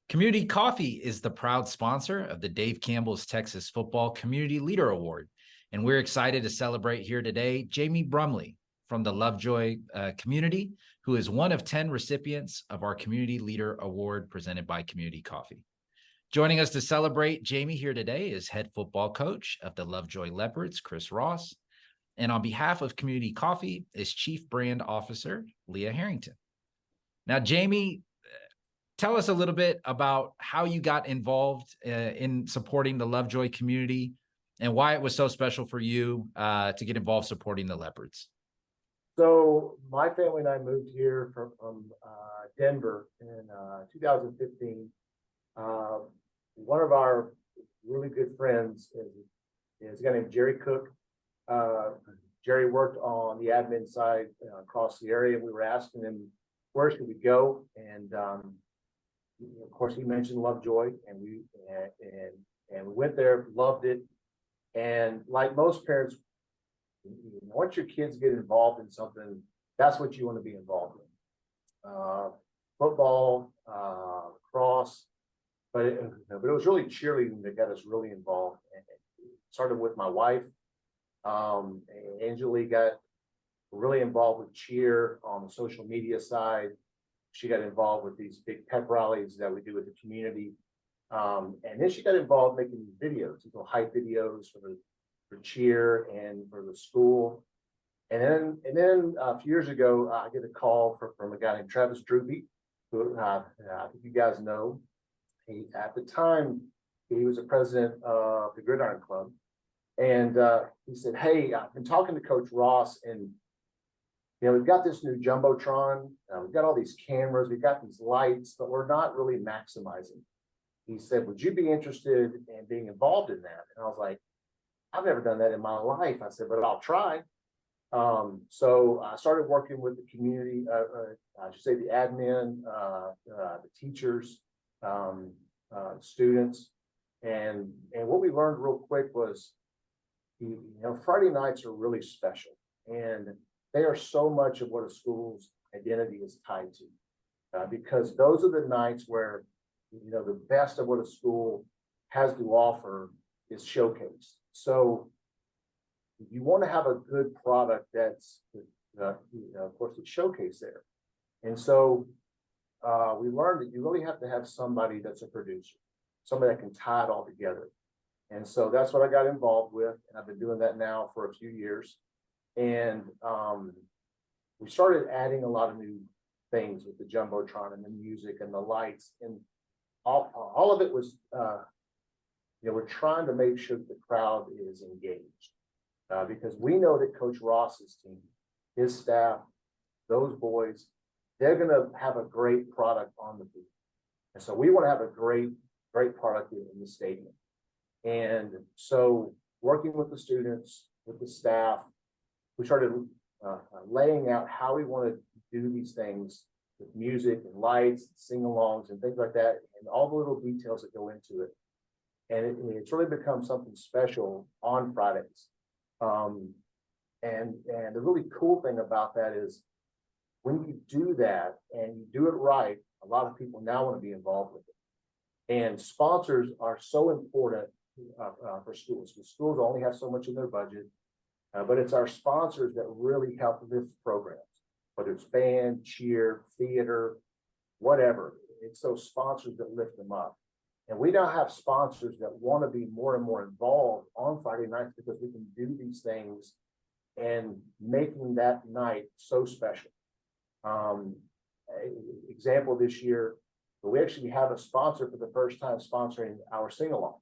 Community Coffee is the proud sponsor of the Dave Campbell's Texas Football Community Leader Award. And we're excited to celebrate here today Jamey Brumley from the Lovejoy community, who is one of 10 recipients of our Community Leader Award presented by Community Coffee. Joining us to celebrate Jamey here today is head football coach of the Lovejoy Leopards, Chris Ross. And on behalf of Community Coffee is Chief Brand Officer Leah Harrington. Now, Jamey, tell us a little bit about how you got involved in supporting the Lovejoy community and why it was so special for you to get involved supporting the Leopards. So my family and I moved here from Denver in 2015. One of our really good friends is a guy named Jerry Cook. Jerry worked on the admin side across the area. We were asking him, where should we go? And of course, he mentioned Lovejoy, and we went there, loved it. And like most parents, once your kids get involved in something, that's what you want to be involved in. Football, lacrosse, but it was really cheerleading that got us really involved. And it started with my wife. Angela got really involved with cheer on the social media side. She got involved with these big pep rallies that we do with the community. And then she got involved making these videos, these little hype videos for cheer and for the school. And then a few years ago, I get a call from a guy named Travis Drupy, who I think you guys know. At the time, he was the president of the Gridiron Club. And he said, hey, I've been talking to Coach Ross, and we've got this new Jumbotron, we've got all these cameras, we've got these lights, but we're not really maximizing. He said, would you be interested in being involved in that? And I was like, I've never done that in my life. I said, but I'll try. So I started working with the community, I should say the admin, the teachers, students. And what we learned real quick was, Friday nights are really special. And they are so much of what a school's identity is tied to, because those are the nights where, the best of what a school has to offer is showcased. So you want to have a good product that's, of course, it's showcased there. And so we learned that you really have to have somebody that's a producer, somebody that can tie it all together. And so that's what I got involved with. And I've been doing that now for a few years. And we started adding a lot of new things with the Jumbotron and the music and the lights, and all of it was, we're trying to make sure that the crowd is engaged, because we know that Coach Ross's team, his staff, those boys, they're going to have a great product on the field. And so we want to have a great product in the stadium. And so working with the students, with the staff, we started laying out how we want to do these things with music and lights, sing-alongs and things like that, and all the little details that go into it. And it's really become something special on Fridays. And the really cool thing about that is when you do that and you do it right, a lot of people now want to be involved with it. And sponsors are so important for schools, because schools only have so much in their budget. But it's our sponsors that really help lift programs, whether it's band, cheer, theater, whatever. It's those sponsors that lift them up. And we now have sponsors that want to be more and more involved on Friday nights, because we can do these things and making that night so special. Example this year, we actually have a sponsor for the first time sponsoring our sing-along.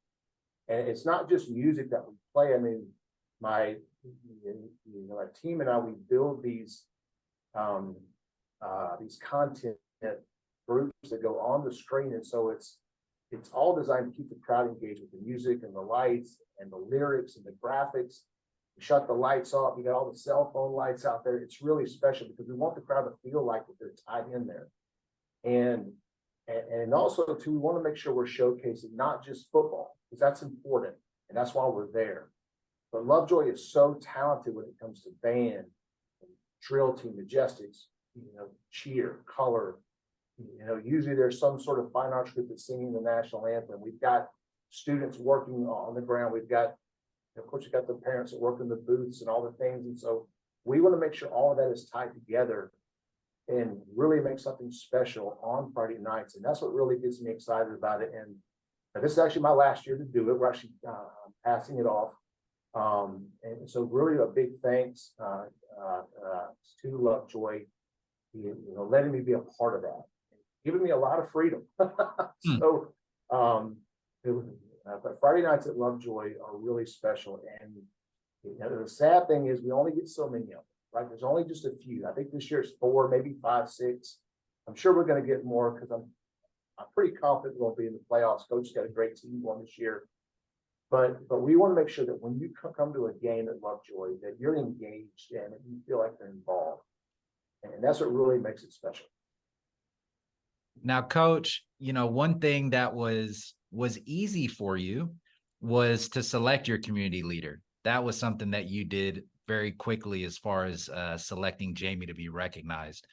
And it's not just music that we play. I mean, my team and I, we build these content groups that go on the screen, and so it's all designed to keep the crowd engaged with the music and the lights and the lyrics and the graphics. We shut the lights off. You got all the cell phone lights out there. It's really special because we want the crowd to feel like that they're tied in there. And also too, we want to make sure we're showcasing not just football, because that's important and that's why we're there. But Lovejoy is so talented when it comes to band, drill team, majestics, cheer, color, Usually there's some sort of fine arts group that's singing the national anthem. We've got students working on the ground. We've got, of course, you've got the parents that work in the booths and all the things. And so we want to make sure all of that is tied together and really make something special on Friday nights. And that's what really gets me excited about it. And this is actually my last year to do it. We're actually passing it off. And so really a big thanks to Lovejoy, letting me be a part of that, giving me a lot of freedom. So, but Friday nights at Lovejoy are really special. And the sad thing is we only get so many of them, right? There's only just a few. I think this year it's 4, maybe 5, 6. I'm sure we're going to get more because I'm pretty confident we're going to be in the playoffs. Coach got a great team going this year. But we want to make sure that when you come to a game at Lovejoy, that you're engaged and that you feel like you're involved. And that's what really makes it special. Now, Coach, one thing that was easy for you was to select your community leader. That was something that you did very quickly as far as selecting Jamey to be recognized.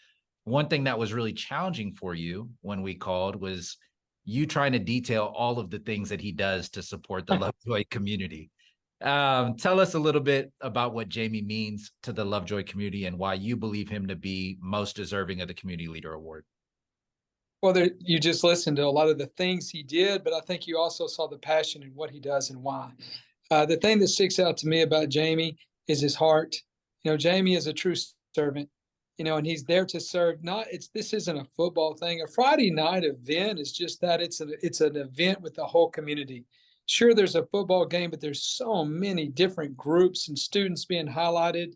One thing that was really challenging for you when we called was you trying to detail all of the things that he does to support the Lovejoy community. Tell us a little bit about what Jamey means to the Lovejoy community and why you believe him to be most deserving of the Community Leader Award. Well, you just listened to a lot of the things he did, but I think you also saw the passion in what he does and why. The thing that sticks out to me about Jamey is his heart. Jamey is a true servant, and he's there to serve. This isn't a football thing. A Friday night event is just that. It's an event with the whole community. Sure, there's a football game, but there's so many different groups and students being highlighted.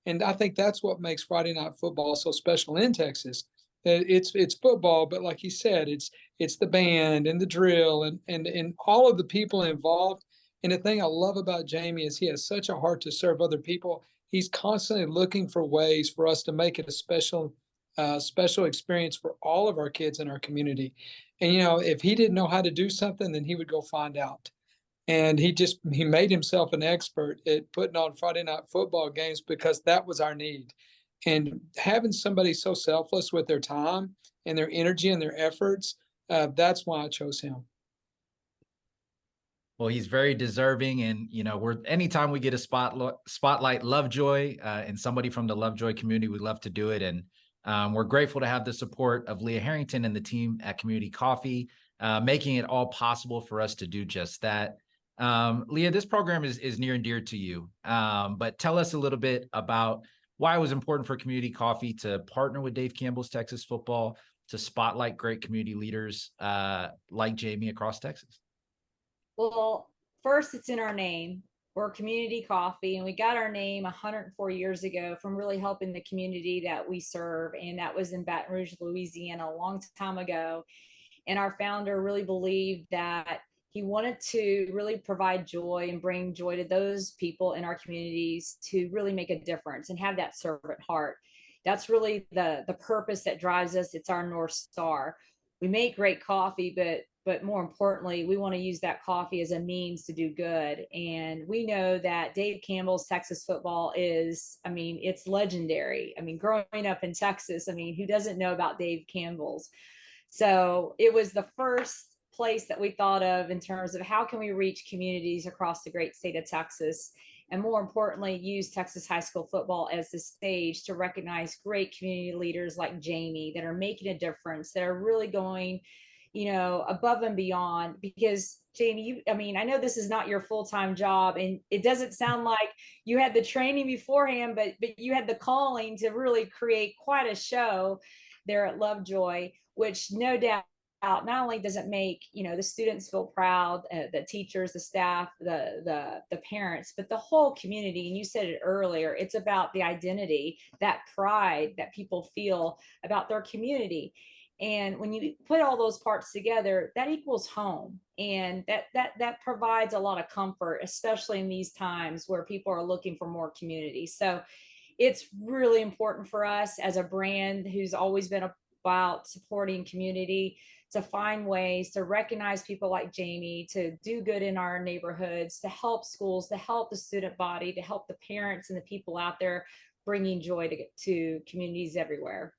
And I think that's what makes Friday night football so special in Texas. It's football, but like you said, it's the band and the drill and all of the people involved. And the thing I love about Jamey is he has such a heart to serve other people. He's constantly looking for ways for us to make it a special experience for all of our kids in our community. And if he didn't know how to do something, then he would go find out. And he made himself an expert at putting on Friday night football games because that was our need. And having somebody so selfless with their time and their energy and their efforts, that's why I chose him. Well, he's very deserving, and anytime we get a spotlight Lovejoy and somebody from the Lovejoy community, we love to do it. And we're grateful to have the support of Leah Harrington and the team at Community Coffee, making it all possible for us to do just that. Leah, this program is near and dear to you, but tell us a little bit about why it was important for Community Coffee to partner with Dave Campbell's Texas Football to spotlight great community leaders like Jamey across Texas. Well, first, it's in our name. We're Community Coffee, and we got our name 104 years ago from really helping the community that we serve, and that was in Baton Rouge, Louisiana, a long time ago. And our founder really believed that he wanted to really provide joy and bring joy to those people in our communities to really make a difference and have that servant heart. That's really the purpose that drives us. It's our North Star. We make great coffee, but more importantly, we want to use that coffee as a means to do good. And we know that Dave Campbell's Texas Football it's legendary. Growing up in Texas, who doesn't know about Dave Campbell's? So it was the first place that we thought of in terms of how can we reach communities across the great state of Texas, and more importantly, use Texas high school football as the stage to recognize great community leaders like Jamey that are making a difference, that are really going, above and beyond. Because Jamey, I know this is not your full-time job, and it doesn't sound like you had the training beforehand, but you had the calling to really create quite a show there at Lovejoy, which no doubt not only does it make the students feel proud, the teachers, the staff, the parents, but the whole community. And you said it earlier, it's about the identity, that pride that people feel about their community. And when you put all those parts together, that equals home, and that provides a lot of comfort, especially in these times where people are looking for more community. So it's really important for us as a brand who's always been about supporting community to find ways to recognize people like Jamey, to do good in our neighborhoods, to help schools, to help the student body, to help the parents and the people out there bringing joy to communities everywhere.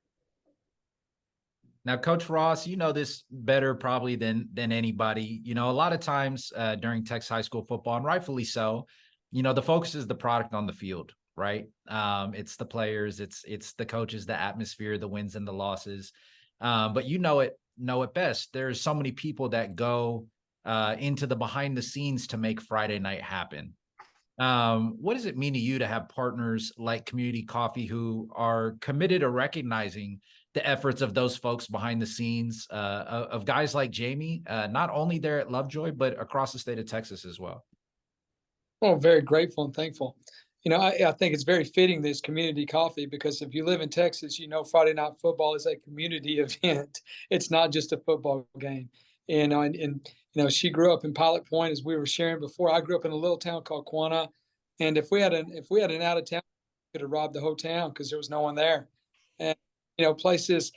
Now, Coach Ross, you know this better probably than anybody. You know, a lot of times during Texas high school football, and rightfully so, you know, the focus is the product on the field, right? It's the players, it's the coaches, the atmosphere, the wins and the losses. But you know it best. There's so many people that go into the behind the scenes to make Friday night happen. What does it mean to you to have partners like Community Coffee who are committed to recognizing the efforts of those folks behind the scenes, of guys like Jamey, not only there at Lovejoy, but across the state of Texas as well? Well, very grateful and thankful. I think it's very fitting this community coffee because if you live in Texas, you know Friday night football is a community event. It's not just a football game. She grew up in Pilot Point, as we were sharing before. I grew up in a little town called Quanah, and if we had an out of town, we could have robbed the whole town because there was no one there. And places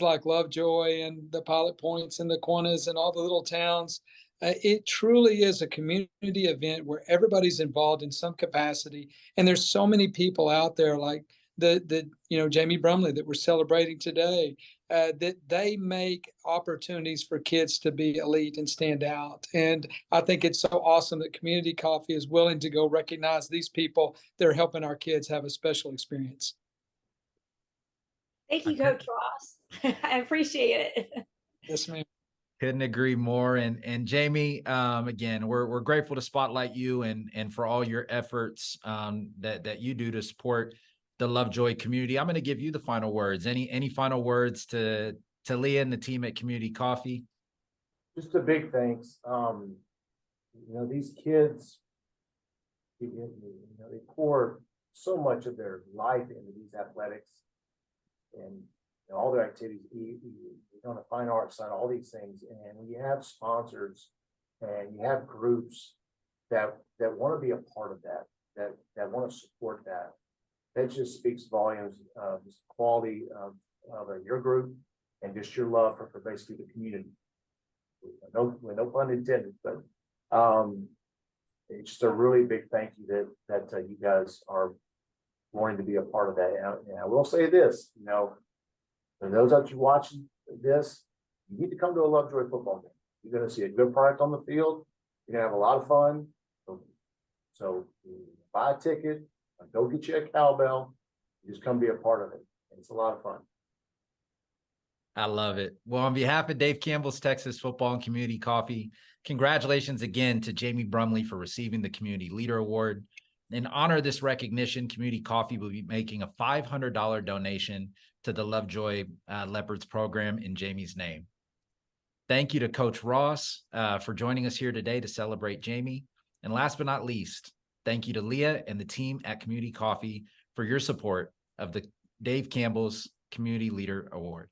like Lovejoy and the Pilot Points and the Quanahs and all the little towns, it truly is a community event where everybody's involved in some capacity. And there's so many people out there like Jamey Brumley that we're celebrating today, that they make opportunities for kids to be elite and stand out. And I think it's so awesome that Community Coffee is willing to go recognize these people that are helping our kids have a special experience. Thank you, Coach Ross. I appreciate it. Yes, ma'am. Couldn't agree more. And Jamey, again, we're grateful to spotlight you and for all your efforts that you do to support the Lovejoy community. I'm going to give you the final words. Any final words to Leah and the team at Community Coffee? Just a big thanks. These kids, they pour so much of their life into these athletics and all their activities, on the fine arts side, all these things. And when you have sponsors and you have groups that want to be a part of that want to support that just speaks volumes of just the quality of your group and just your love for basically the community. No pun intended, but it's just a really big thank you that you guys are wanting to be a part of that. And I will say this, for those of you watching this, you need to come to a Lovejoy football game. You're going to see a good product on the field. You're going to have a lot of fun. So buy a ticket, go get you a cowbell, just come be a part of it. It's a lot of fun. I love it. Well, on behalf of Dave Campbell's Texas Football and Community Coffee, congratulations again to Jamey Brumley for receiving the Community Leader Award. In honor of this recognition, Community Coffee will be making a $500 donation to the Lovejoy Leopards program in Jamey's name. Thank you to Coach Ross for joining us here today to celebrate Jamey. And last but not least, thank you to Leah and the team at Community Coffee for your support of the Dave Campbell's Community Leader Award.